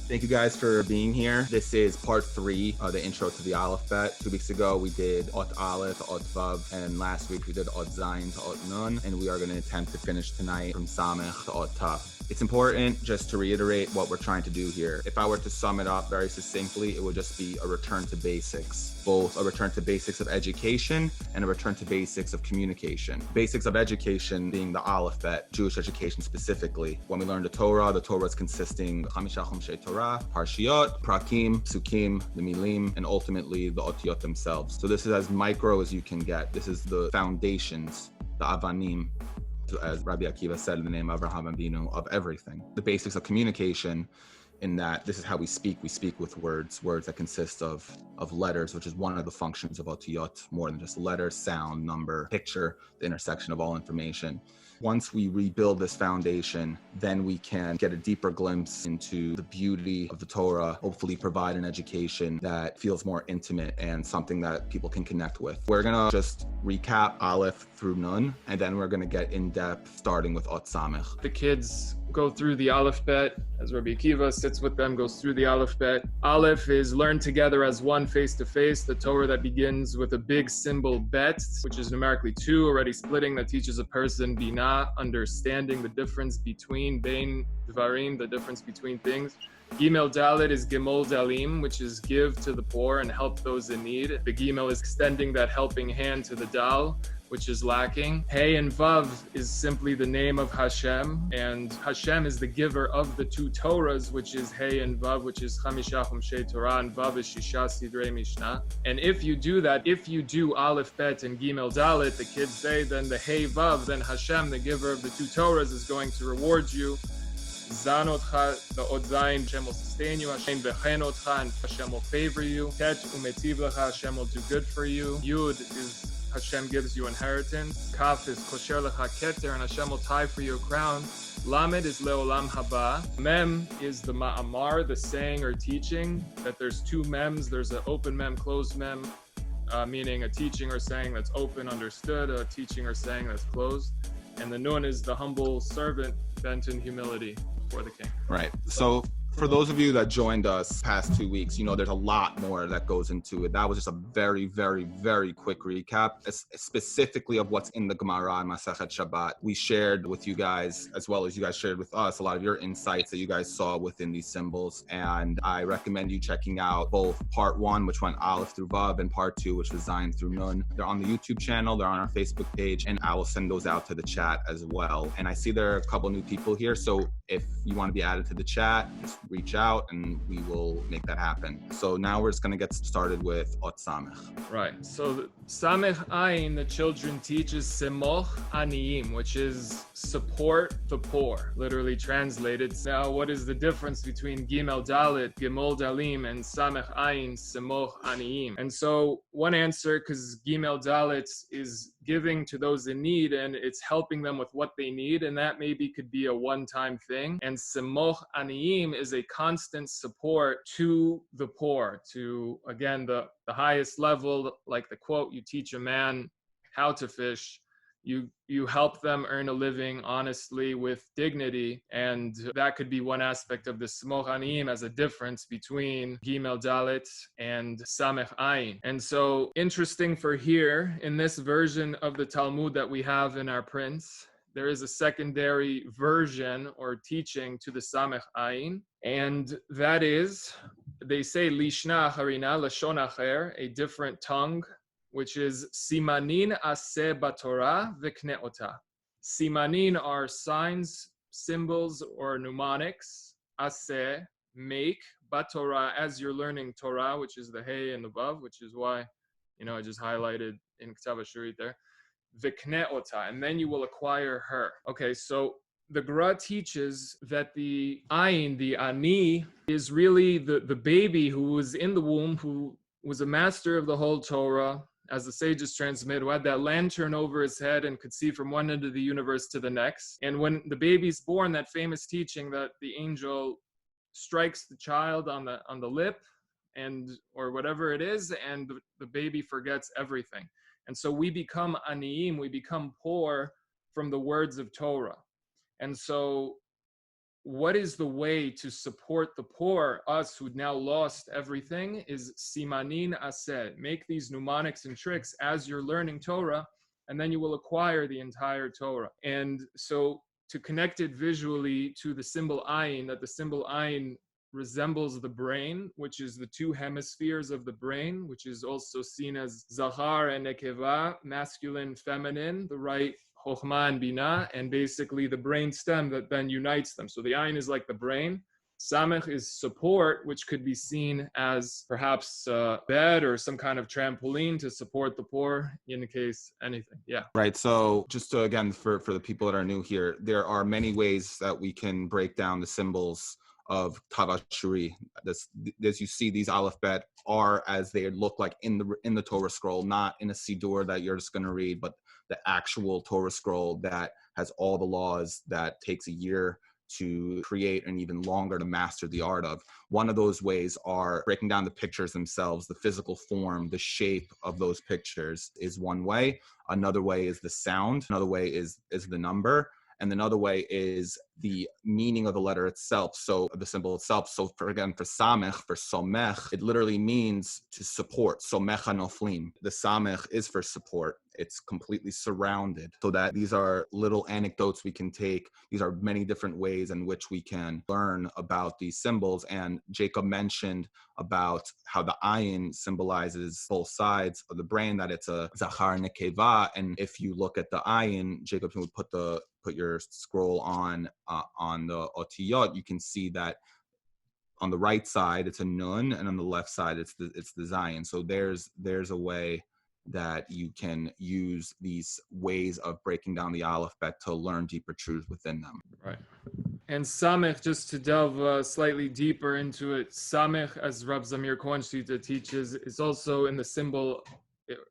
Thank you guys for being here. This is part 3 of the intro to the Aleph Bet. 2 weeks ago, we did Ot Aleph, Ot Vav, and last week we did Ot Zayin to Ot Nun, and we are going to attempt to finish tonight from Samech to Ot Tav. It's important just to reiterate what we're trying to do here. If I were to sum it up very succinctly, it would just be a return to basics, both a return to basics of education and a return to basics of communication. Basics of education being the Aleph Bet, Jewish education specifically. When we learn the Torah is consisting of Chamisha Chumshei Torah, Parshiot, Prakim, Psukim, the Milim, and ultimately the Otiyot themselves. So this is as micro as you can get. This is the foundations, the Avanim, as Rabbi Akiva said in the name of Avraham Avinu, of everything. The basics of communication, in that this is how we speak. We speak with words that consist of letters, which is one of the functions of otiyot, more than just letters, sound, number, picture, the intersection of all information. Once we rebuild this foundation, then we can get a deeper glimpse into the beauty of the Torah, hopefully provide an education that feels more intimate and something that people can connect with. We're gonna just recap Aleph through Nun, and then we're gonna get in depth, starting with Ot Samech. The kids go through the Aleph Bet as Rabbi Akiva sits with them, goes through the Aleph Bet. Aleph is learned together as one face to face. The Torah that begins with a big symbol Bet, which is numerically 2, already splitting, that teaches a person Binah, understanding the difference between Bein Dvarim, the difference between things. Gimel Dalet is Gimel Dalim, which is give to the poor and help those in need. The Gimel is extending that helping hand to the Dal, which is lacking. Hey and Vav is simply the name of Hashem, and Hashem is the giver of the 2 Torahs, which is Hey and Vav, which is Chamisha Chumshei Torah, and Vav is Shisha Sidrei Mishnah. And if you do that, if you do Aleph Bet and Gimel Dalet, the kids say, then the Hey Vav, then Hashem, the giver of the 2 Torahs, is going to reward you. Zanotcha, the Od Zayin, Hashem will sustain you. Hashem bechenotcha, and Hashem will favor you. Tet umetiv lecha, Hashem will do good for you. Yud is Hashem gives you inheritance. Kaf is kosher lecha keter, and Hashem will tie for you a crown. Lamed is leolam haba. Mem is the ma'amar, the saying or teaching, that there's 2 mems. There's an open mem, closed mem, meaning a teaching or saying that's open, understood, a teaching or saying that's closed. And the nun is the humble servant bent in humility before the king. Right. So for those of you that joined us past 2 weeks, you know there's a lot more that goes into it. That was just a very, very, very quick recap, specifically of what's in the Gemara and Masechet Shabbat. We shared with you guys, as well as you guys shared with us, a lot of your insights that you guys saw within these symbols. And I recommend you checking out both part 1, which went Aleph through Vav, and part 2, which was Zayin through Nun. They're on the YouTube channel, they're on our Facebook page, and I will send those out to the chat as well. And I see there are a couple new people here, so if you want to be added to the chat, just reach out and we will make that happen. So now we're just going to get started with Ot Samech. Right. So Samech Ayin, the children teach, is Semoch Aniyim, which is support the poor, literally translated. Now, what is the difference between Gimel Dalet, Gimel Dalim, and Samech Ayin, Semoch Aniyim? And so one answer, because Gimel Dalet is giving to those in need and it's helping them with what they need, and that maybe could be a one-time thing. And Semoch Aniyim is a constant support to the poor, to, again, the highest level, like the quote, you teach a man how to fish, you help them earn a living honestly with dignity. And that could be one aspect of the Semoch Aniyim as a difference between Gimel Dalet and Samech Ayin. And so interesting for here, in this version of the Talmud that we have in our prints, there is a secondary version or teaching to the Samech Ayin, and that is, they say Lishna Harina Lashon Acher, a different tongue, which is Simanin Aseh Batorah V'kne Ota. Simanin are signs, symbols, or mnemonics. Aseh, make. Batorah, as you're learning Torah, which is the Hey and the Vav, which is why, I just highlighted in Ktav HaShurit there. V'kne Ota, and then you will acquire her. Okay, so the Gra teaches that the Ayin, the Ani, is really the baby who was in the womb, who was a master of the whole Torah, as the sages transmit, who had that lantern over his head and could see from one end of the universe to the next. And when the baby's born, that famous teaching that the angel strikes the child on the lip, and or whatever it is, and the baby forgets everything. And so we become aniyim, we become poor from the words of Torah. And so what is the way to support the poor, us who now lost everything, is simanin aseh. Make these mnemonics and tricks as you're learning Torah, and then you will acquire the entire Torah. And so to connect it visually to the symbol ayin, that the symbol ayin resembles the brain, which is the two hemispheres of the brain, which is also seen as zachar and nekeva, masculine, feminine, the right chokhmah and binah, and basically the brain stem that then unites them. So the ayin is like the brain. Samech is support, which could be seen as perhaps a bed or some kind of trampoline to support the poor in case anything. Yeah. Right. So just to, again, for the people that are new here, there are many ways that we can break down the symbols of Tav Shuri. As you see, these Aleph Bet are as they look like in the Torah scroll, not in a Siddur that you're just going to read, but the actual Torah scroll that has all the laws that takes a year to create and even longer to master the art of. One of those ways are breaking down the pictures themselves, the physical form, the shape of those pictures is one way. Another way is the sound. Another way is the number. And another way is the meaning of the letter itself. So the symbol itself. So for Samech, for Somech, it literally means to support. Somech hanoflim. The Samech is for support. It's completely surrounded. So that these are little anecdotes we can take. These are many different ways in which we can learn about these symbols. And Jacob mentioned about how the ayin symbolizes both sides of the brain, that it's a zachar nekeva. And if you look at the ayin, Jacob would put your scroll on the otiyot, you can see that on the right side it's a nun, and on the left side it's the zayin. So there's a way that you can use these ways of breaking down the Aleph Bet to learn deeper truths within them. Right. And Samech, just to delve slightly deeper into it, Samech, as Rab Zamir Kornstetter teaches, is also in the symbol,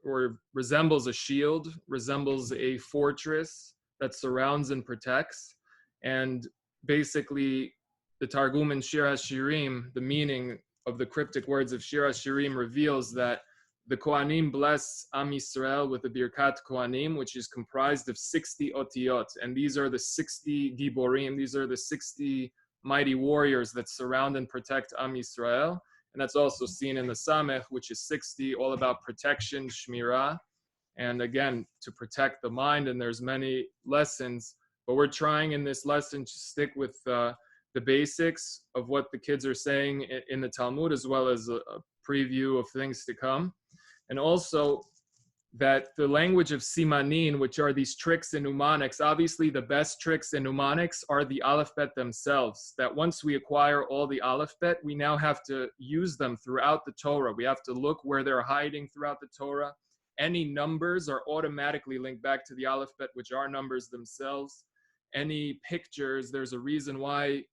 or resembles a shield, resembles a fortress that surrounds and protects. And basically, the Targum in Shir HaShirim, the meaning of the cryptic words of Shir HaShirim reveals that the Kohanim bless Am Yisrael with the Birkat Kohanim, which is comprised of 60 otiyot. And these are the 60 Giborim. These are the 60 mighty warriors that surround and protect Am Yisrael. And that's also seen in the Samech, which is 60, all about protection, Shmirah. And again, to protect the mind. And there's many lessons. But we're trying in this lesson to stick with the basics of what the kids are saying in the Talmud, as well as a preview of things to come. And also that the language of simanin, which are these tricks and mnemonics, obviously the best tricks and mnemonics are the Aleph Bet themselves. That once we acquire all the Aleph Bet, we now have to use them throughout the Torah. We have to look where they're hiding throughout the Torah. Any numbers are automatically linked back to the Aleph Bet, which are numbers themselves. Any pictures, there's a reason why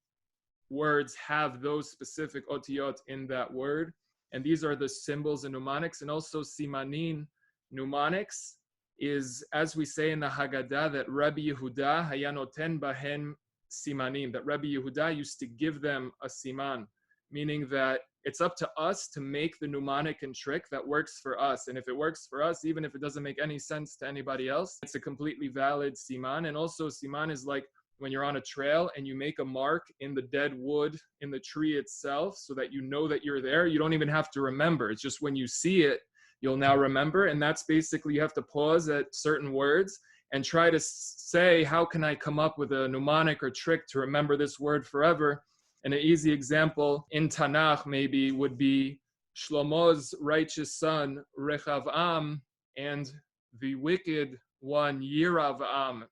words have those specific otiyot in that word. And these are the symbols and mnemonics. And also simanin, mnemonics, is, as we say in the Haggadah, that Rabbi Yehuda hayanoten bahen simanim, that Rabbi Yehuda used to give them a siman, meaning that it's up to us to make the mnemonic and trick that works for us. And if it works for us, even if it doesn't make any sense to anybody else, it's a completely valid siman. And also siman is like when you're on a trail and you make a mark in the dead wood, in the tree itself, so that you know that you're there. You don't even have to remember. It's just when you see it, you'll now remember. And that's basically, you have to pause at certain words and try to say, how can I come up with a mnemonic or trick to remember this word forever? And an easy example in Tanakh maybe would be Shlomo's righteous son, Rechavam, and the wicked one, Yiravam.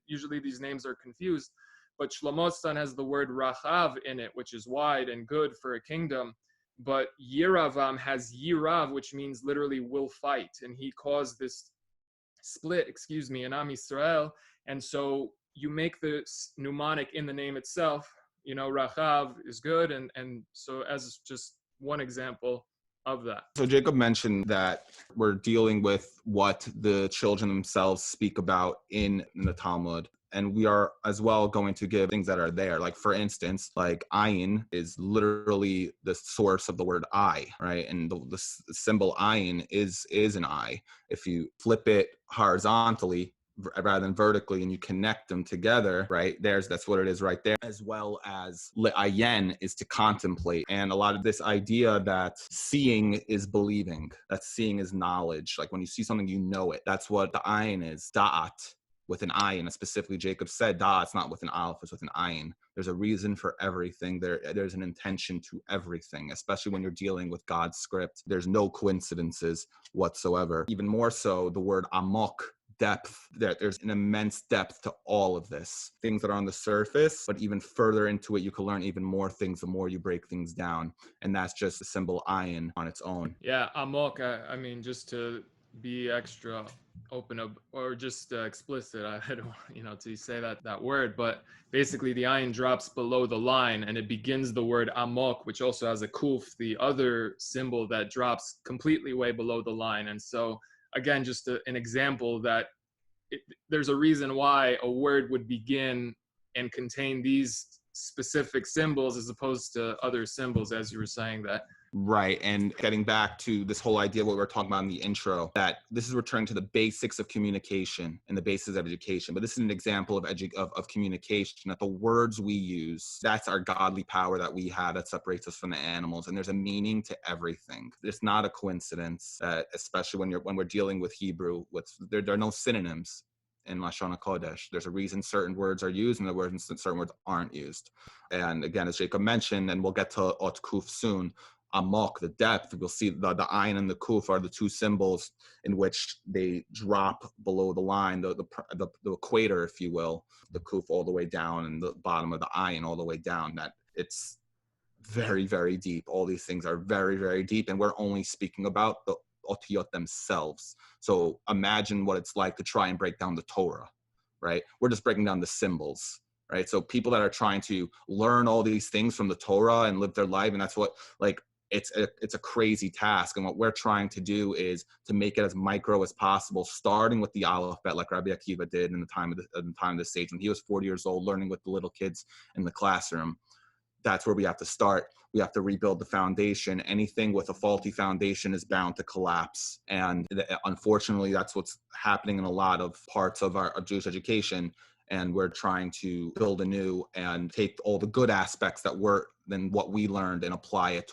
Usually these names are confused, but Shlomo's son has the word Rachav in it, which is wide and good for a kingdom. But Yiravam has Yirav, which means literally will fight. And he caused this split, in Am Yisrael. And so you make the mnemonic in the name itself. You know, Rachav is good. And so as just one example of that. So Jacob mentioned that we're dealing with what the children themselves speak about in the Talmud. And we are as well going to give things that are there. Like, for instance, like ayin is literally the source of the word eye, right? And the symbol ayin is an eye. If you flip it horizontally, rather than vertically, and you connect them together, right? That's what it is right there. As well as ayin is to contemplate. And a lot of this idea that seeing is believing, that seeing is knowledge. Like when you see something, you know it. That's what the ayin is, da'at, with an ayin. And specifically, Jacob said, it's not with an aleph, it's with an ayin. There's a reason for everything. There's an intention to everything, especially when you're dealing with God's script. There's no coincidences whatsoever. Even more so, the word amok, depth, that there's an immense depth to all of this. Things that are on the surface, but even further into it, you can learn even more things the more you break things down. And that's just the symbol ayin on its own. Yeah, amok, I mean, just to be extra open up or just explicit, I don't to say that word, but basically the ayin drops below the line and it begins the word amok, which also has a kuf, the other symbol that drops completely way below the line. And so again, just an example that there's a reason why a word would begin and contain these specific symbols as opposed to other symbols, as you were saying that. Right. And getting back to this whole idea of what we were talking about in the intro, that this is returning to the basics of communication and the basis of education. But this is an example of communication, that the words we use, that's our godly power that we have that separates us from the animals. And there's a meaning to everything. It's not a coincidence, especially when we're dealing with Hebrew, there are no synonyms in Lashon HaKodesh. There's a reason certain words are used and certain words aren't used. And again, as Jacob mentioned, and we'll get to Ot Kuf soon, amok, the depth, we'll see the ayin and the kuf are the two symbols in which they drop below the line, the equator, if you will, the kuf all the way down and the bottom of the ayin all the way down. That it's very, very deep. All these things are very, very deep, and we're only speaking about the otiyot themselves. So imagine what it's like to try and break down the Torah, right? We're just breaking down the symbols, right? So people that are trying to learn all these things from the Torah and live their life, and that's what, like, it's a crazy task. And what we're trying to do is to make it as micro as possible, starting with the Aleph Bet, like Rabbi Akiva did in the time of the sage when he was 40 years old, learning with the little kids in the classroom. That's where we have to start. We have to rebuild the foundation. Anything with a faulty foundation is bound to collapse. And unfortunately, that's what's happening in a lot of parts of our Jewish education. And we're trying to build anew and take all the good aspects than what we learned and apply it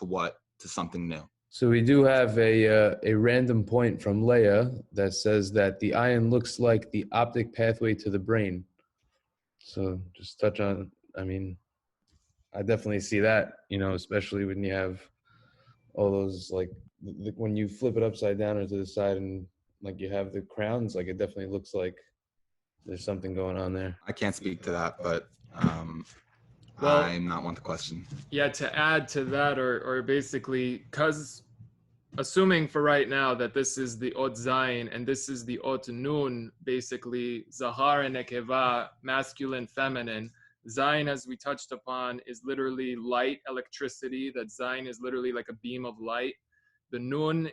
to something new. So we do have a random point from Leah that says that the ayin looks like the optic pathway to the brain. So just touch on, I definitely see that, especially when you have all those, like, when you flip it upside down or to the side and, like, you have the crowns, like, it definitely looks like there's something going on there. I can't speak to that, but Well, I'm not one to question. Yeah, to add to that, or basically, because assuming for right now that this is the Ot Zayin and this is the Ot Nun, basically Zahar and Nekeva, masculine, feminine. Zayin, as we touched upon, is literally light, electricity. That Zayin is literally like a beam of light. The Nun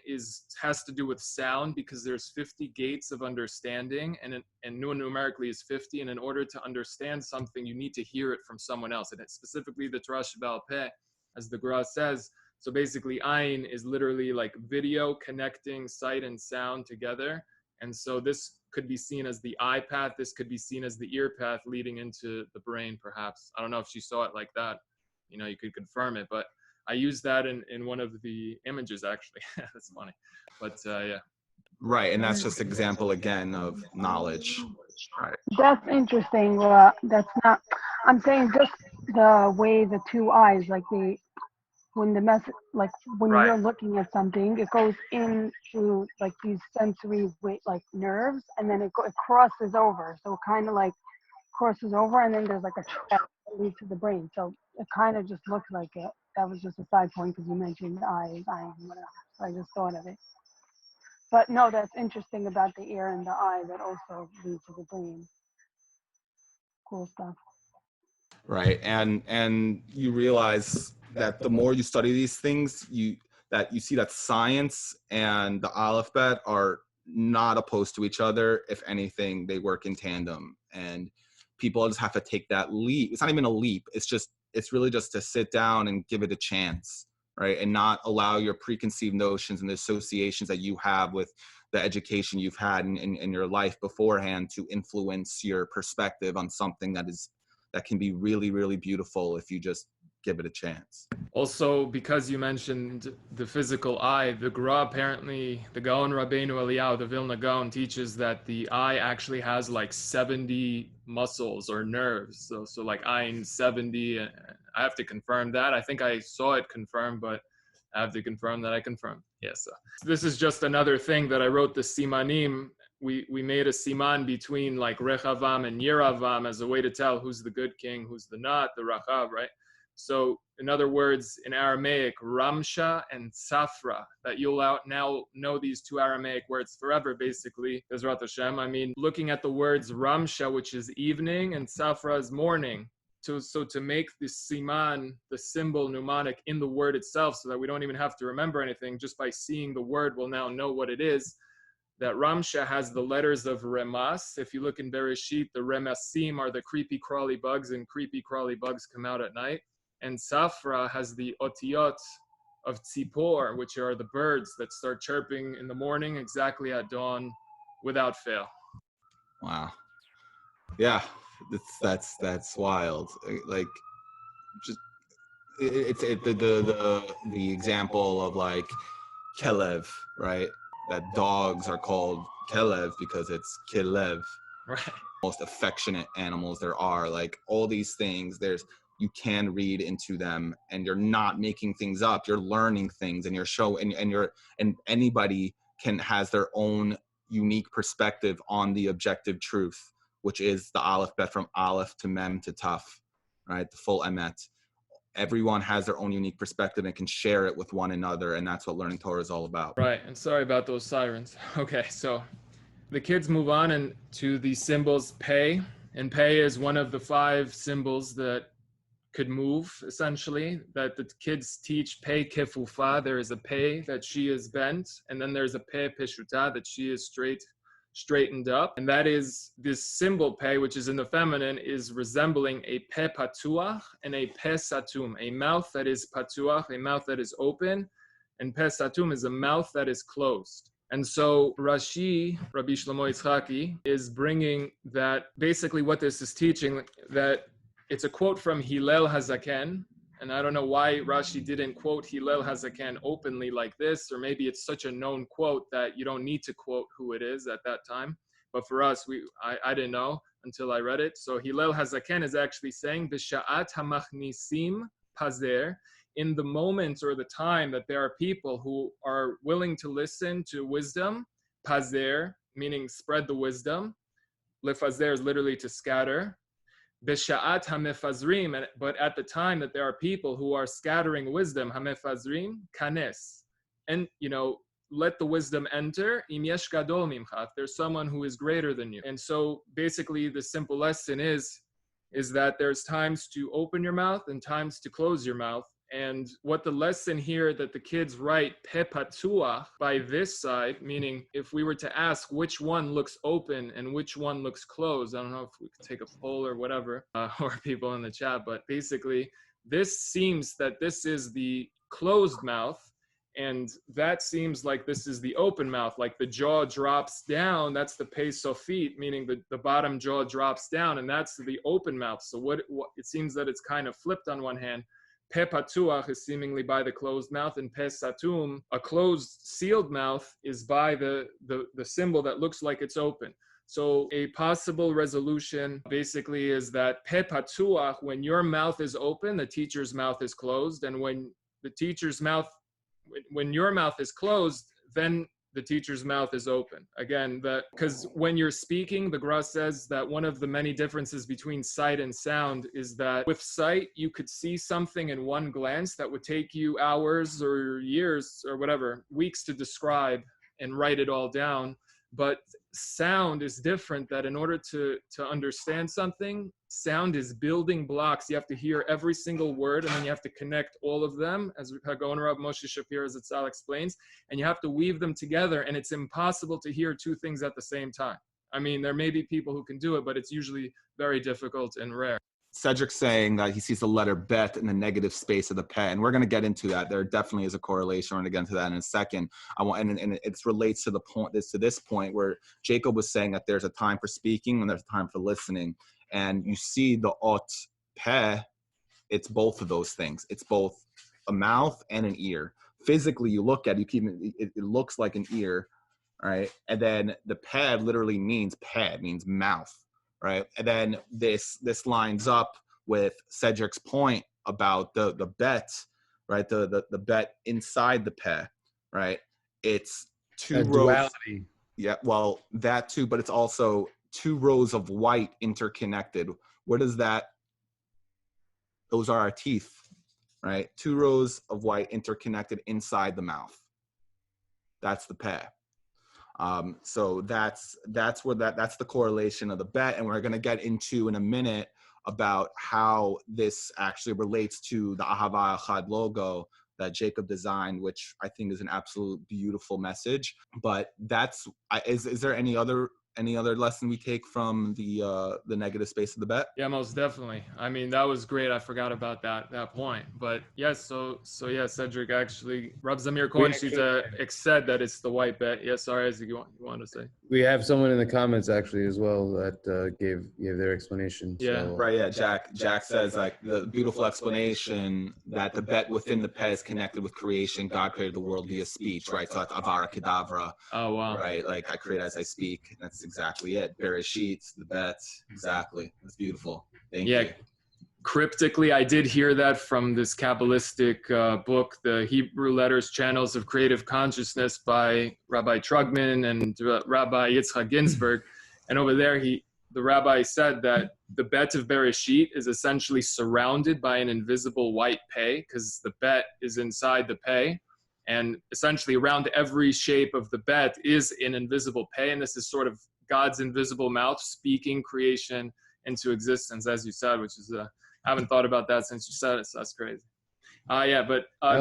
has to do with sound, because there's 50 gates of understanding, and Nun numerically is 50. And in order to understand something, you need to hear it from someone else. And it's specifically the Torah Sheba'al Peh, as the Gra says. So basically, Ayin is literally like video connecting sight and sound together. And so this could be seen as the eye path. This could be seen as the ear path leading into the brain, perhaps. I don't know if she saw it like that. You could confirm it, but I used that in one of the images, actually. That's funny. But yeah. Right. And that's just example, again, of knowledge. Right. That's interesting. That's not, I'm saying just the way the two eyes, like when Right. you're looking at something, it goes in through like these sensory like nerves, and then it crosses over. So it kind of like crosses over, and then there's like a track that leads to the brain. So it kind of just looks like it. That was just a side point because you mentioned eyes, whatever. So I just thought of it. But no, that's interesting about the ear and the eye that also lead to the brain. Cool stuff. Right. And you realize that the more you study these things, you see that science and the Aleph Bet are not opposed to each other. If anything, they work in tandem, and people just have to take that leap. It's not even a leap. It's really just to sit down and give it a chance, right? And not allow your preconceived notions and the associations that you have with the education you've had in your life beforehand to influence your perspective on something that can be really, really beautiful if you just give it a chance. Also, because you mentioned the physical eye, the Gra apparently, the Gaon Rabbeinu Eliyahu, the Vilna Gaon, teaches that the eye actually has like 70 muscles or nerves. So like Ayin 70. I have to confirm that. I think I saw it confirmed, but I have to confirm that I confirmed. Yes. This is just another thing that I wrote the Simanim. We made a siman between like Rechavam and Yeravam as a way to tell who's the good king, who's the not, the Rachav, right? So in other words, in Aramaic, Ramsha and Safra, that you'll now know these two Aramaic words forever, basically, Bezrat Hashem. I mean, looking at the words Ramsha, which is evening, and Safra is morning. So to make the siman, the symbol mnemonic in the word itself, so that we don't even have to remember anything, just by seeing the word, we'll now know what it is. That Ramsha has the letters of Remas. If you look in Bereshit, the Remasim are the creepy crawly bugs, and creepy crawly bugs come out at night. And Safra has the otiyot of Tzipor, which are the birds that start chirping in the morning exactly at dawn without fail. Wow. Yeah, that's wild. Like, just the example of like Kelev, right? That dogs are called Kelev because it's Kelev. Right. Most affectionate animals there are. Like all these things, you can read into them, and you're not making things up. You're learning things, and and anybody has their own unique perspective on the objective truth, which is the Aleph Bet from Aleph to Mem to Taf, right? The full Emet. Everyone has their own unique perspective and can share it with one another, and that's what learning Torah is all about. Right, and sorry about those sirens. Okay, so the kids move on and to the symbols Pei, and Pei is one of the 5 symbols that could move, essentially, that the kids teach Pei Kefufa. There is a Pei that she is bent, and then there's a Pei Peshuta that she is straightened up. And that is this symbol Pei, which is in the feminine, is resembling a Pei Patuach and a Pei Satum, a mouth that is Patuach, a mouth that is open, and Pei Satum is a mouth that is closed. And so Rashi, Rabbi Shlomo Yitzchaki, is bringing that basically what this is teaching, that it's a quote from Hillel Hazaken, and I don't know why Rashi didn't quote Hillel Hazaken openly like this, or maybe it's such a known quote that you don't need to quote who it is at that time. But for us, I didn't know until I read it. So Hillel Hazaken is actually saying, B'sha'at hamachnisim pazer, in the moment or the time that there are people who are willing to listen to wisdom, pazer, meaning spread the wisdom. Lefazer is literally to scatter. B'sha'at hamefazrim, but at the time that there are people who are scattering wisdom, hamefazrim, kanes, and let the wisdom enter. Im yesh gadol mimcha, if there's someone who is greater than you. And so basically the simple lesson is that there's times to open your mouth and times to close your mouth. And what the lesson here that the kids write Pei Patuach by this side, meaning if we were to ask which one looks open and which one looks closed, I don't know if we could take a poll or whatever, or people in the chat, but basically this seems that this is the closed mouth, and that seems like this is the open mouth, like the jaw drops down. That's the Pei Sofit, meaning the bottom jaw drops down, and that's the open mouth. So what it seems that it's kind of flipped on one hand. Pei Patuach is seemingly by the closed mouth, and Pei Satum, a closed, sealed mouth, is by the symbol that looks like it's open. So a possible resolution basically is that Pei Patuach, when your mouth is open, the teacher's mouth is closed, and when your mouth is closed, then the teacher's mouth is open. Again, because when you're speaking, the Gra says that one of the many differences between sight and sound is that with sight, you could see something in one glance that would take you hours or years or whatever, weeks to describe and write it all down. But sound is different, that in order to understand something, sound is building blocks. You have to hear every single word, and then you have to connect all of them, as Hagon Rav Moshe Shapir Zatzal explains, and you have to weave them together, and it's impossible to hear 2 things at the same time. I mean, there may be people who can do it, but it's usually very difficult and rare. Cedric's saying that he sees the letter bet in the negative space of the peh, and we're going to get into that. There definitely is a correlation. We're going to get into that in a second. And it relates to the point, to this point where Jacob was saying that there's a time for speaking and there's a time for listening. And you see the ot peh, it's both of those things. It's both a mouth and an ear. Physically, you look at it, it looks like an ear, right? And then the peh literally means mouth. Right, and then this lines up with Cedric's point about the bet, right? The bet inside the peh, right? It's two rows. Duality. Yeah, well, that too, but it's also two rows of white interconnected. What is that? Those are our teeth, right? Two rows of white interconnected inside the mouth. That's the peh. So that's where that's the correlation of the bet, and we're going to get into in a minute about how this actually relates to the Ahava Echad logo that Jacob designed, which I think is an absolute beautiful message. But is there any other lesson we take from the negative space of the bet? Yeah, most definitely. I mean, that was great. I forgot about that point. But yes, so yeah, Cedric actually, Rab Zamir Cohen said that it's the white bet. Yes, sorry, Isaac, you want to say? We have someone in the comments actually as well that gave their explanation. Yeah. So, Right, yeah. Jack says like the beautiful explanation that the bet within the peh is connected with creation. God created the world via speech, right? So that's avara kedavra. Oh wow. Right, like I create as I speak. That's exactly it. Bereshit, the bet, exactly. That's beautiful. Thank you. Cryptically, I did hear that from this Kabbalistic book, The Hebrew Letters, Channels of Creative Consciousness by Rabbi Trugman and Rabbi Yitzchak Ginsburg. And over there, the rabbi said that the bet of Bereshit is essentially surrounded by an invisible white peh, because the bet is inside the peh. And essentially around every shape of the bet is an invisible peh. And this is sort of God's invisible mouth speaking creation into existence, as you said, which is I haven't thought about that since you said it, so that's crazy.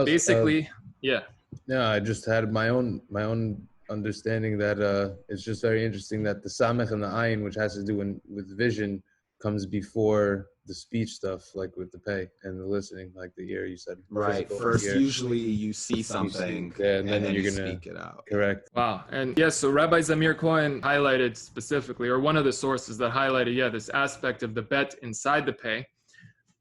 Basically, yeah. Yeah, I just had my own understanding that it's just very interesting that the Samech and the Ayin, which has to do with vision, comes before the speech stuff, like with the peh and the listening, like the ear, you said. Right. First, usually you see something, and then you're going to speak it out. Correct. Wow. And yes, so Rabbi Zamir Cohen highlighted specifically, or one of the sources that highlighted, this aspect of the bet inside the peh.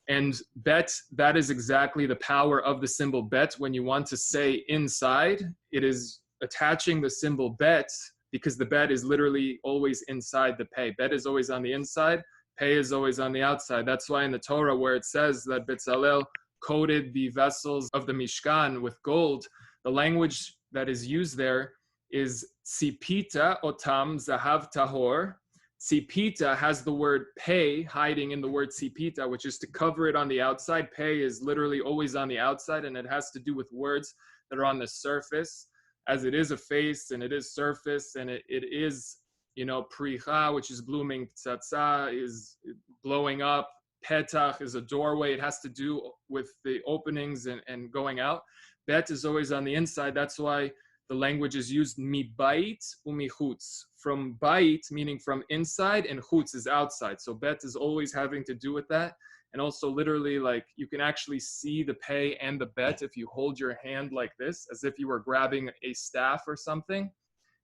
And bet, that is exactly the power of the symbol bet. When you want to say inside, it is attaching the symbol bet, because the bet is literally always inside the peh. Bet is always on the inside. Peh is always on the outside. That's why in the Torah, where it says that Bezalel coated the vessels of the Mishkan with gold, the language that is used there is tzipita otam zahav tahor. Tzipita has the word peh hiding in the word tzipita, which is to cover it on the outside. Peh is literally always on the outside, and it has to do with words that are on the surface, as it is a face and it is surface, and it is, pricha, which is blooming, tzatza is blowing up, petach is a doorway. It has to do with the openings and going out. Bet is always on the inside. That's why the language is used mi bait umi chutz, from bait, meaning from inside, and chutz is outside. So bet is always having to do with that. And also literally, like, you can actually see the peh and the bet if you hold your hand like this, as if you were grabbing a staff or something.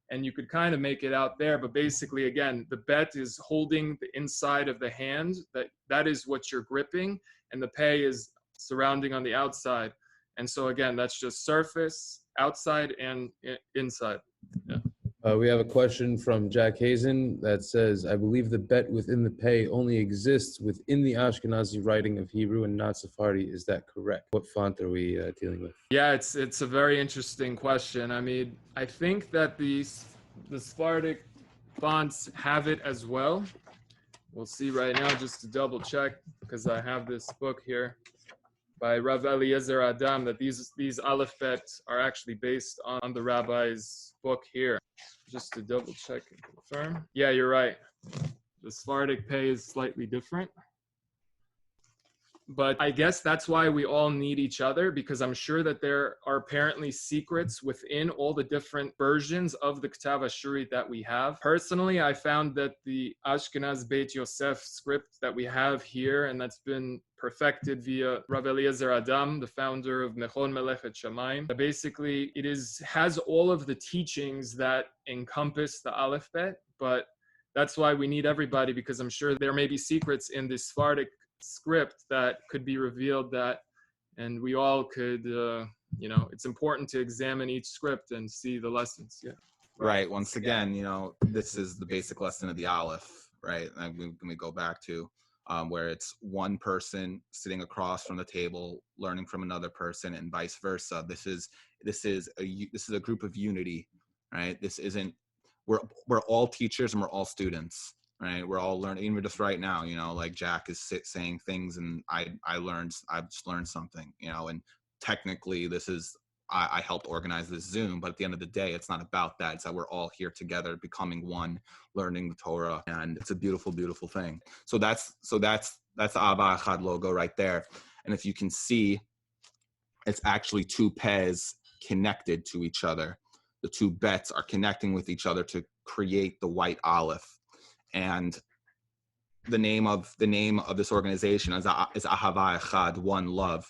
And you could kind of make it out there. But basically, again, the bet is holding the inside of the hand. That is what you're gripping. And the peh is surrounding on the outside. And so, again, that's just surface, outside, and inside. Yeah. We have a question from Jack Hazen that says, I believe the bet within the peh only exists within the Ashkenazi writing of Hebrew and not Sephardi. Is that correct? What font are we dealing with? Yeah, it's a very interesting question. I mean, I think that the Sephardic fonts have it as well. We'll see right now, just to double check, because I have this book here by Rav Eliezer Adam, that these Aleph bet are actually based on the rabbi's book here. Just to double check and confirm. Yeah, you're right. The Sephardic peh is slightly different. But I guess that's why we all need each other, because I'm sure that there are apparently secrets within all the different versions of the Ketav Ashurit that we have. Personally, I found that the Ashkenaz Beit Yosef script that we have here, and that's been perfected via Rav Eliezer Adam, the founder of Mechon Melechet Shamayim. Basically, has all of the teachings that encompass the Aleph Bet, but that's why we need everybody, because I'm sure there may be secrets in this Sephardic script that could be revealed, and we all could, it's important to examine each script and see the lessons. Yeah. Right. Once again, this is the basic lesson of the Aleph, right? And we go back to where it's one person sitting across from the table, learning from another person, and vice versa. This is a group of unity, right? This isn't. We're all teachers and we're all students, right? We're all learning. Even just right now, like Jack is saying things, and I've just learned something, and technically I helped organize this Zoom, but at the end of the day, it's not about that. It's that we're all here together, becoming one, learning the Torah, and it's a beautiful, beautiful thing. So that's the Ahava Echad logo right there. And if you can see, it's actually two pairs connected to each other. The two bets are connecting with each other to create the white Aleph. And the name of this organization is Ahava Echad, one love.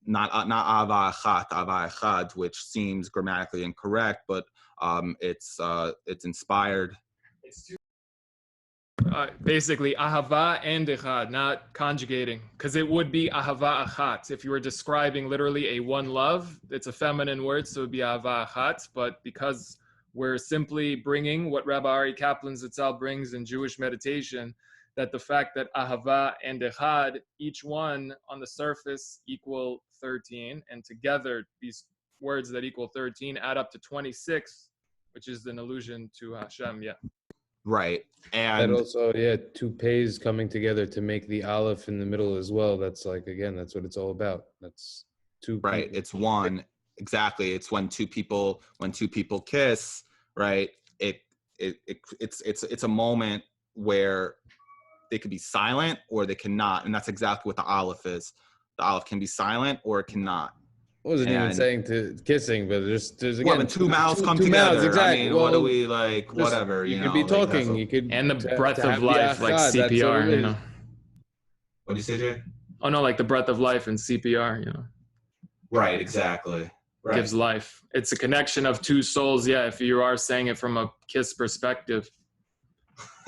Not Ahava Echat, Ahava Echad, which seems grammatically incorrect, but it's inspired. Basically, Ahava and Echad, not conjugating, because it would be Ahava Echat. If you were describing literally a one love, it's a feminine word, so it would be Ahava Echat. But because we're simply bringing what Rabbi Ari Kaplan Zatzal brings in Jewish meditation, that the fact that Ahava and Echad, each one on the surface equal 13, and together these words that equal 13 add up to 26, which is an allusion to Hashem, yeah. Right. And also, two pays coming together to make the Aleph in the middle as well. That's that's what it's all about. That's two. Right. People. It's one. Exactly. It's when two people kiss, right? It's a moment where they could be silent or they cannot. And that's exactly what the Aleph is. The Aleph can be silent or it cannot. I wasn't even saying to kissing, but there's again, when two mouths come together. Mouths, exactly. I mean, what do we like? Whatever. You could be talking. You could, and the breath of life, like CPR. What do you say, Jay? Oh no, like the breath of life in CPR. Right. Exactly. Right. Gives life. It's a connection of two souls. Yeah, if you are saying it from a kiss perspective.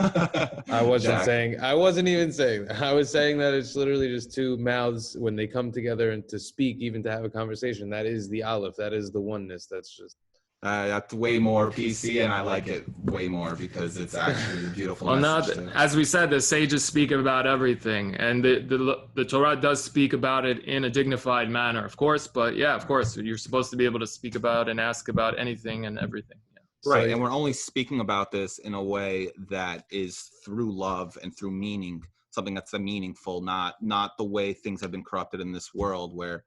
I wasn't even saying that. I was saying that it's literally just two mouths when they come together and to speak, even to have a conversation. That is the Aleph. That is the oneness. That's just that's way more PC, and I like it way more because it's actually a beautiful message. As we said, the sages speak about everything, and the Torah does speak about it in a dignified manner, of course. But yeah, of course, you're supposed to be able to speak about and ask about anything and everything. Right, and we're only speaking about this in a way that is through love and through meaning, something that's meaningful, not the way things have been corrupted in this world where,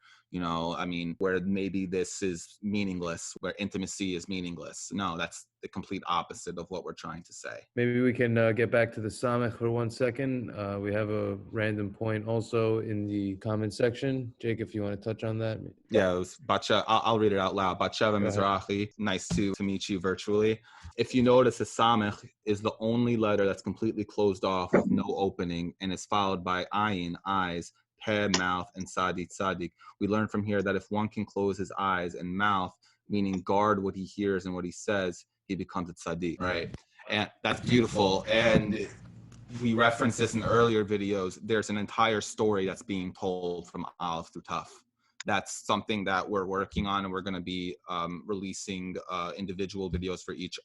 where maybe this is meaningless, where intimacy is meaningless. No, that's the complete opposite of what we're trying to say. Maybe we can get back to the Samech for 1 second. We have a random point also in the comment section. Jake, if you want to touch on that. Yeah, it was Batsheva. I'll read it out loud. Batsheva Mizrahi, nice to meet you virtually. If you notice, the Samech is the only letter that's completely closed off with no opening and is followed by ayin, eyes, Peh, mouth, and Tzadi, Tzadi. We learn from here that if one can close his eyes and mouth, meaning guard what he hears and what he says, he becomes a Tzadi, right? And that's beautiful. And we referenced this in earlier videos. There's an entire story that's being told from Aleph through Taf. That's something that we're working on, and we're going to be releasing individual videos for each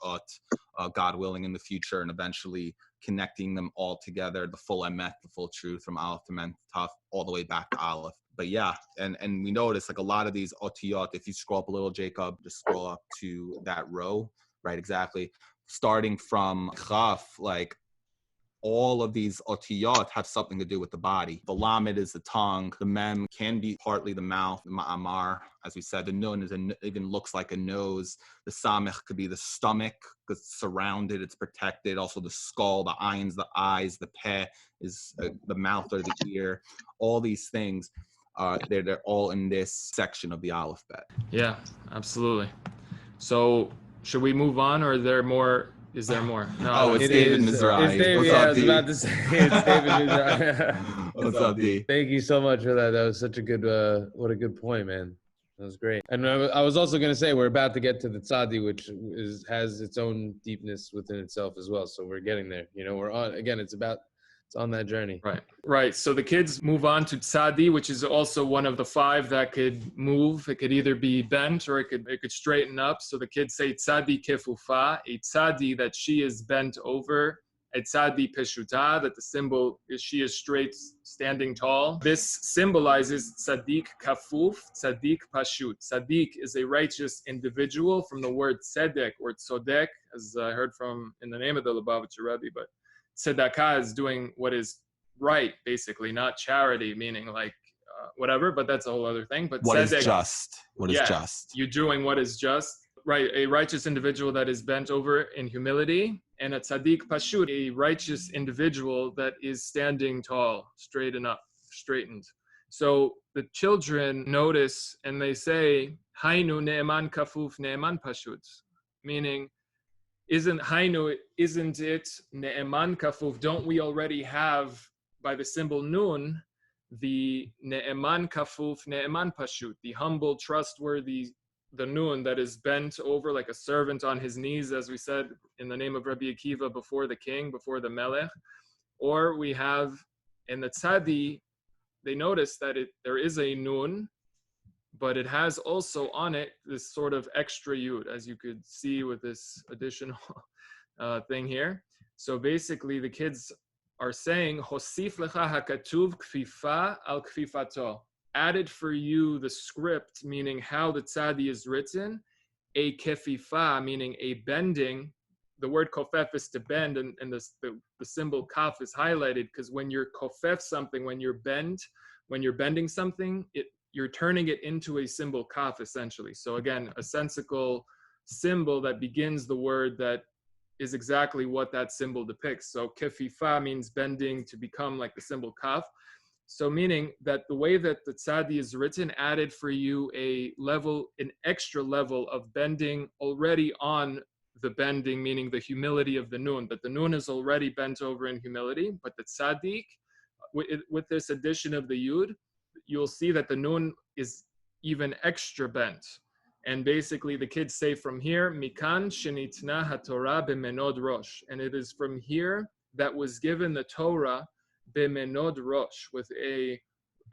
God willing, in the future, and eventually connecting them all together, the full emet, the full truth from Aleph to Men Taf, all the way back to Aleph. But yeah, and we notice like a lot of these otiyot, if you scroll up a little, Jacob, just scroll up to that row, right? Exactly. Starting from Chaf, like all of these otiyot have something to do with the body. The lamed is the tongue. The mem can be partly the mouth. The ma'amar, as we said, the nun even looks like a nose. The samech could be the stomach because it's surrounded, it's protected. Also the skull, the ayns, the eyes, the peh is the mouth or the ear. All these things, they're all in this section of the Aleph bet. Yeah, absolutely. So should we move on, or is there more? No, it's David Mizrahi. It's David, What's I up, was D? about to say, it's David Mizrahi. What's up, D? Thank you so much for that. That was such a good, what a good point, man. That was great. And I was also going to say, we're about to get to the Tzadi, which has its own deepness within itself as well. So we're getting there. We're on, again, it's on that journey. Right. So the kids move on to Tzadi, which is also one of the 5 that could move. It could either be bent or it could straighten up. So the kids say Tzadi kefufa, a Tzadi that she is bent over, a Tzadi peshuta, that the symbol is she is straight, standing tall. This symbolizes Tzadik kafuf, Tzadik pashut. Tzadik is a righteous individual from the word tzedek or tzodek, as I heard from in the name of the Lubavitcher Rebbe, but tzedakah is doing what is right, basically, not charity, meaning like whatever, but that's a whole other thing. But what tzedek, is just? What is just? You're doing what is just, right? A righteous individual that is bent over in humility, and a tzaddik pashut, a righteous individual that is standing tall, straightened. So the children notice and they say, Hainu ne'eman kafuf ne'eman pashut, meaning, isn't it ne'eman kafuf? Don't we already have, by the symbol nun, the ne'eman kafuf ne'eman pashut, the humble, trustworthy, the nun that is bent over like a servant on his knees, as we said, in the name of Rabbi Akiva, before the king, before the melech. Or we have in the tzadi, they notice that there is a nun, but it has also on it this sort of extra yud, as you could see with this additional thing here. So basically the kids are saying, Hosif lecha hakatuv kfifa al kfifato. Added for you the script, meaning how the tzadi is written, a kefifa, meaning a bending. The word kofef is to bend, and the symbol kaf is highlighted because when you're kofef something, when you're bending something, you're turning it into a symbol kaf, essentially. So again, a sensical symbol that begins the word that is exactly what that symbol depicts. So kefifa means bending to become like the symbol kaf. So meaning that the way that the tzadi is written added for you an extra level of bending already on the bending, meaning the humility of the nun, that the nun is already bent over in humility, but the tzaddik, with this addition of the yud, you'll see that the nun is even extra bent. And basically the kids say from here, Mikan shenitna haTorah b'menod rosh. And it is from here that was given the Torah b'menod rosh, with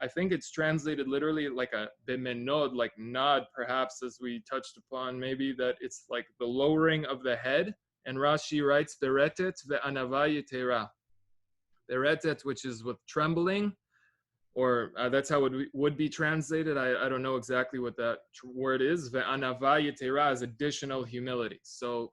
I think it's translated literally like a b'menod, like nod, perhaps, as we touched upon, maybe that it's like the lowering of the head. And Rashi writes, beretet ve'anava yitera. Beretet, which is with trembling, or that's how it would be translated. I don't know exactly what that word is. Ve'anava yitera is additional humility. So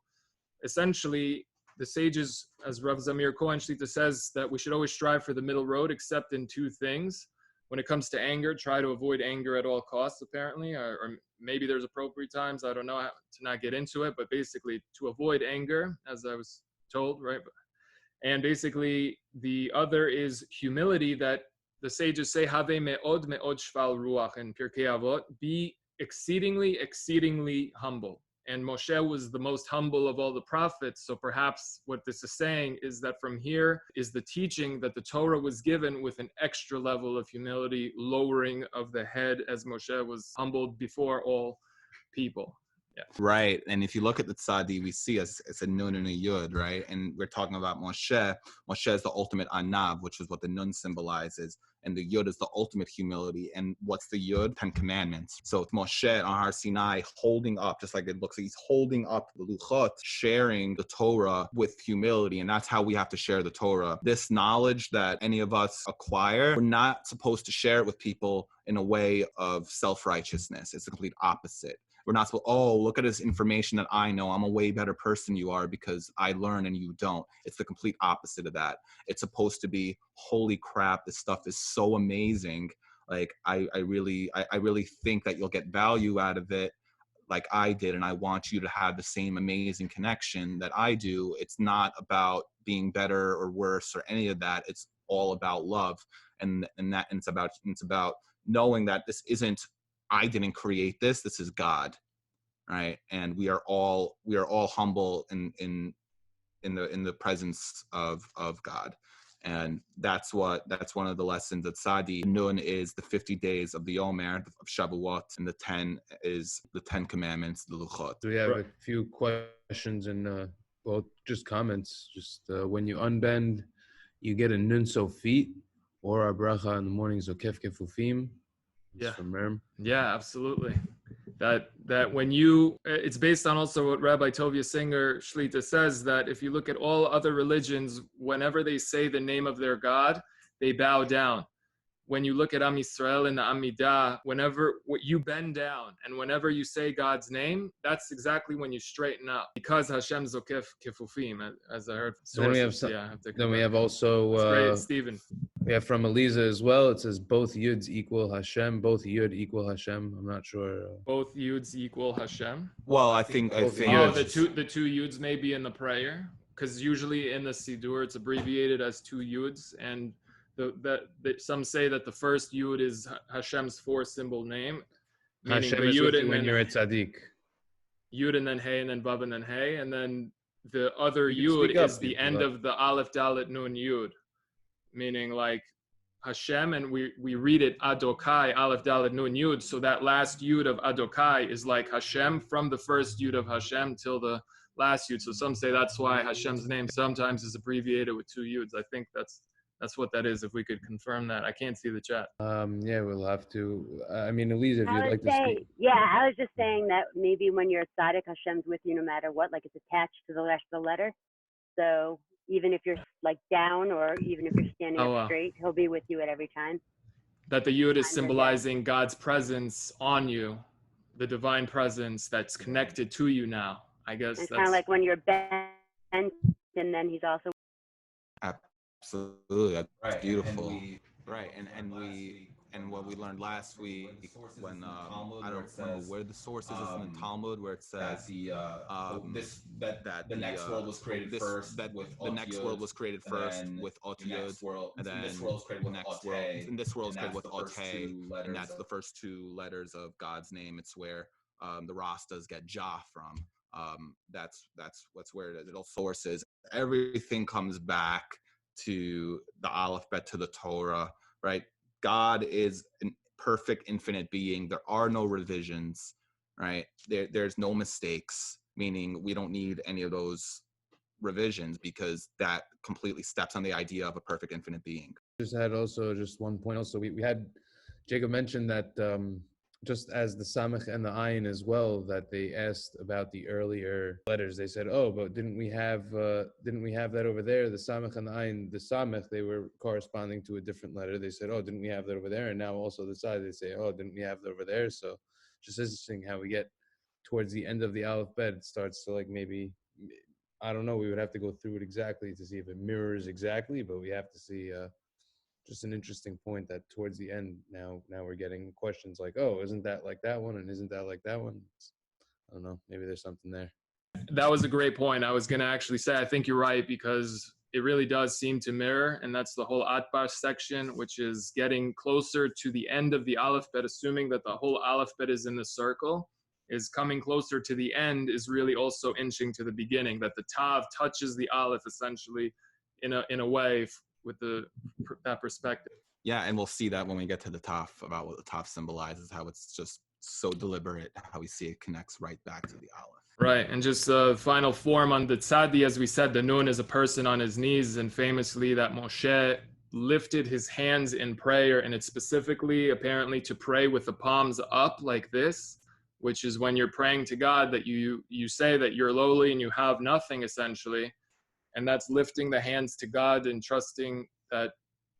essentially, the sages, as Rav Zamir Kohen Shlita says, that we should always strive for the middle road, except in 2 things. When it comes to anger, try to avoid anger at all costs, apparently, or maybe there's appropriate times, I don't know, to not get into it, but basically to avoid anger, as I was told, right? And basically, the other is humility, that the sages say, Have me'od me'od shval ruach in Pirkei Avot, be exceedingly, exceedingly humble. And Moshe was the most humble of all the prophets. So perhaps what this is saying is that from here is the teaching that the Torah was given with an extra level of humility, lowering of the head, as Moshe was humbled before all people. Yeah. Right. And if you look at the tzadi, we see it's a nun and a yud, right? And we're talking about Moshe. Moshe is the ultimate anav, which is what the nun symbolizes. And the yud is the ultimate humility. And what's the yud? 10 commandments. So it's Moshe on Har Sinai holding up, just like it looks like he's holding up the luchot, sharing the Torah with humility. And that's how we have to share the Torah. This knowledge that any of us acquire, we're not supposed to share it with people in a way of self-righteousness. It's the complete opposite. We're not supposed, oh, look at this information that I know. I'm a way better person you are because I learn and you don't. It's the complete opposite of that. It's supposed to be, holy crap, this stuff is so amazing. Like, I really think that you'll get value out of it like I did, and I want you to have the same amazing connection that I do. It's not about being better or worse or any of that. It's all about love, and it's about knowing that this isn't, I didn't create this. This is God, right? And we are all humble in the presence of God. And that's one of the lessons at Tzadi. Nun is the 50 days of the Omer, of Shavuot, and the 10 is the 10 commandments, the Luchot. So we have a few questions and just comments. Just when you unbend, you get a Nun Sofit or a bracha in the morning, Zokef Kefufim. Yeah. From Merm. Yeah, absolutely. That when you, it's based on also what Rabbi Tovia Singer Shlita says, that if you look at all other religions, whenever they say the name of their God, they bow down. When you look at Am Yisrael and the Amidah, whenever you bend down and whenever you say God's name, that's exactly when you straighten up, because Hashem Zokef Kefufim, as I heard. Sources. Then we have also great, Stephen. We have from Eliza as well. It says both yuds equal Hashem. Both yud equal Hashem. I'm not sure. Both yuds equal Hashem. Well, I think. Oh, the two yuds may be in the prayer, because usually in the Siddur it's abbreviated as two yuds, and some say that the first yud is Hashem's four-symbol name. Hashem is with you when you're a tzaddik. Yud and then hey and then vav and then hey, and then the other yud is the end of the Aleph Dalet Nun Yud, meaning like Hashem, and we read it Adokai, Aleph Dalet Nun Yud. So that last yud of Adokai is like Hashem, from the first yud of Hashem till the last yud. So some say that's why Hashem's name sometimes is abbreviated with two yuds. I think that's what that is. If we could confirm that. I can't see the chat. Yeah, we'll have to. I mean, Elisa, if you'd like to speak. Yeah, I was just saying that maybe when you're a tzaddik, Hashem's with you no matter what. Like, it's attached to the rest of the letter. So even if you're like down, or even if you're standing up straight, he'll be with you at every time. That the yud is symbolizing God's presence on you, the divine presence that's connected to you now. I guess it's kind of like when you're bent, and then he's also. Absolutely, that's beautiful. And what we learned last week, when I don't know where the source is in the Talmud, where it says the next world was created first with Ot Yud, and then this world is created with Ot Hey, and this world is created with Ot Hey, and that's the first two letters of God's name. It's where the Rastas get Jah from. That's where it all sources. Everything comes back to the Aleph Bet, to the Torah, right? God is a perfect, infinite being. There are no revisions, right? There's no mistakes, meaning we don't need any of those revisions, because that completely steps on the idea of a perfect, infinite being. Just one point also. We had, Jacob mentioned that just as the Samech and the Ayin as well, that they asked about the earlier letters. They said, oh, but didn't we have that over there? The Samech and the Ayin, the Samech, they were corresponding to a different letter. They said, oh, didn't we have that over there? And now also the Tzadi, they say, oh, didn't we have that over there? So just interesting how we get towards the end of the Aleph Bet, it starts to like maybe, I don't know, we would have to go through it exactly to see if it mirrors exactly, but we have to see just an interesting point that towards the end now we're getting questions like, oh, isn't that like that one, and isn't that like that one? I don't know, maybe there's something there. That was a great point. I was going to actually say, I think you're right, because it really does seem to mirror, and that's the whole Atbash section, which is getting closer to the end of the Aleph Bet, assuming that the whole Aleph Bet is in the circle, is coming closer to the end, is really also inching to the beginning, that the Tav touches the Aleph essentially in a way with that perspective. Yeah, and we'll see that when we get to the Taf, about what the Taf symbolizes, how it's just so deliberate, how we see it connects right back to the Aleph. Right, and just final form on the Tzadi, as we said, the Nun is a person on his knees, and famously that Moshe lifted his hands in prayer, and it's specifically apparently to pray with the palms up like this, which is when you're praying to God that you say that you're lowly and you have nothing essentially. And that's lifting the hands to God and trusting that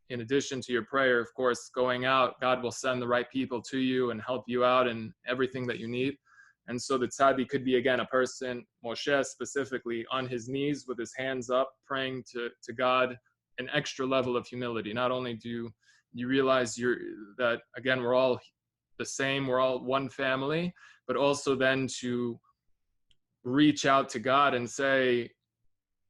in addition to your prayer, of course, going out, God will send the right people to you and help you out in everything that you need. And so the Tzadi could be, again, a person, Moshe specifically, on his knees with his hands up, praying to God, an extra level of humility. Not only do you realize that, again, we're all the same, we're all one family, but also then to reach out to God and say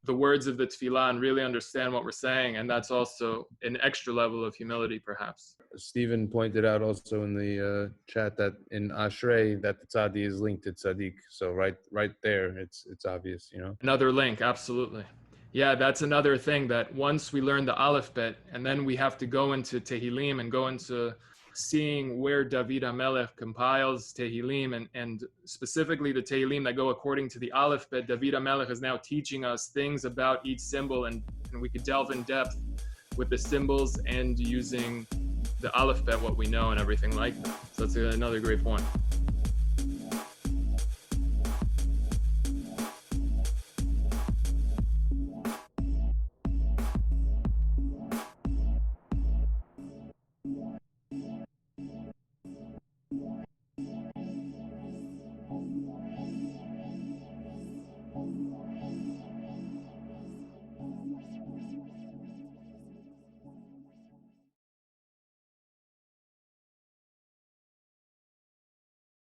the words of the tefillah and really understand what we're saying. And that's also an extra level of humility, perhaps. Stephen pointed out also in the chat that in Ashrei that the Tzadi is linked to Tzaddik. So right there, it's obvious, you know. Another link, absolutely. Yeah, that's another thing, that once we learn the Aleph bet, and then we have to go into Tehillim and go into seeing where David HaMelech compiles Tehillim, and specifically the Tehillim that go according to the Aleph bet. David HaMelech is now teaching us things about each symbol, and we could delve in depth with the symbols and using the Aleph bet, what we know and everything like that. So that's another great point.